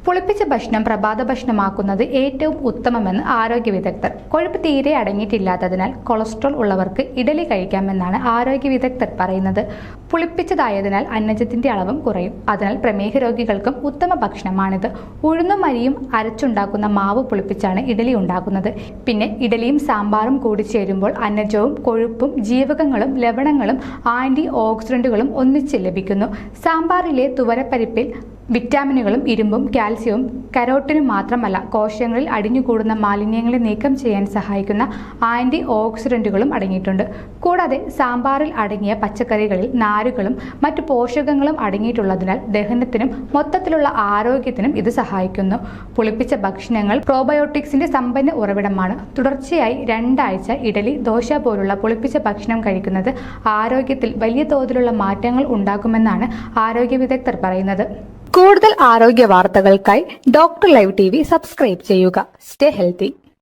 പുളിപ്പിച്ച ഭക്ഷണം പ്രഭാത ഭക്ഷണമാക്കുന്നത് ഏറ്റവും ഉത്തമമെന്ന് ആരോഗ്യ വിദഗ്ധർ. കൊഴുപ്പ് തീരെ അടങ്ങിയിട്ടില്ലാത്തതിനാൽ കൊളസ്ട്രോൾ ഉള്ളവർക്ക് ഇഡലി കഴിക്കാമെന്നാണ് ആരോഗ്യ വിദഗ്ധർ പറയുന്നത്. പുളിപ്പിച്ചതായതിനാൽ അന്നജത്തിന്റെ അളവും കുറയും. അതിനാൽ പ്രമേഹ രോഗികൾക്കും ഉത്തമ ഭക്ഷണമാണിത്. ഉഴുന്നും അരിയും അരച്ചുണ്ടാക്കുന്ന മാവ് പുളിപ്പിച്ചാണ് ഇഡലി ഉണ്ടാക്കുന്നത്. പിന്നെ ഇഡലിയും സാമ്പാറും കൂടി ചേരുമ്പോൾ അന്നജവും കൊഴുപ്പും ജീവകങ്ങളും ലവണങ്ങളും ആന്റി ഓക്സിഡന്റുകളും ഒന്നിച്ച് ലഭിക്കുന്നു. സാമ്പാറിലെ തുവരപ്പരിപ്പിൽ വിറ്റാമിനുകളും ഇരുമ്പും കാൽസ്യവും കരോട്ടിനും മാത്രമല്ല കോശങ്ങളിൽ അടിഞ്ഞുകൂടുന്ന മാലിന്യങ്ങളെ നീക്കം ചെയ്യാൻ സഹായിക്കുന്ന ആന്റി ഓക്സിഡന്റുകളും അടങ്ങിയിട്ടുണ്ട്. കൂടാതെ സാമ്പാറിൽ അടങ്ങിയ പച്ചക്കറികളിൽ നാരുകളും മറ്റു പോഷകങ്ങളും അടങ്ങിയിട്ടുള്ളതിനാൽ ദഹനത്തിനും മൊത്തത്തിലുള്ള ആരോഗ്യത്തിനും ഇത് സഹായിക്കുന്നു. പുളിപ്പിച്ച ഭക്ഷണങ്ങൾ പ്രോബയോട്ടിക്സിന്റെ സമ്പന്ന ഉറവിടമാണ്. തുടർച്ചയായി 2 ആഴ്ച ഇഡലി, ദോശ പോലുള്ള പുളിപ്പിച്ച ഭക്ഷണം കഴിക്കുന്നത് ആരോഗ്യത്തിൽ വലിയ തോതിലുള്ള മാറ്റങ്ങൾ ഉണ്ടാക്കുമെന്നാണ് ആരോഗ്യ വിദഗ്ധർ പറയുന്നത്. കൂടുതൽ ആരോഗ്യ വാർത്തകൾക്കായി ഡോക്ടർ ലൈവ് TV സബ്സ്ക്രൈബ് ചെയ്യുക. Stay healthy.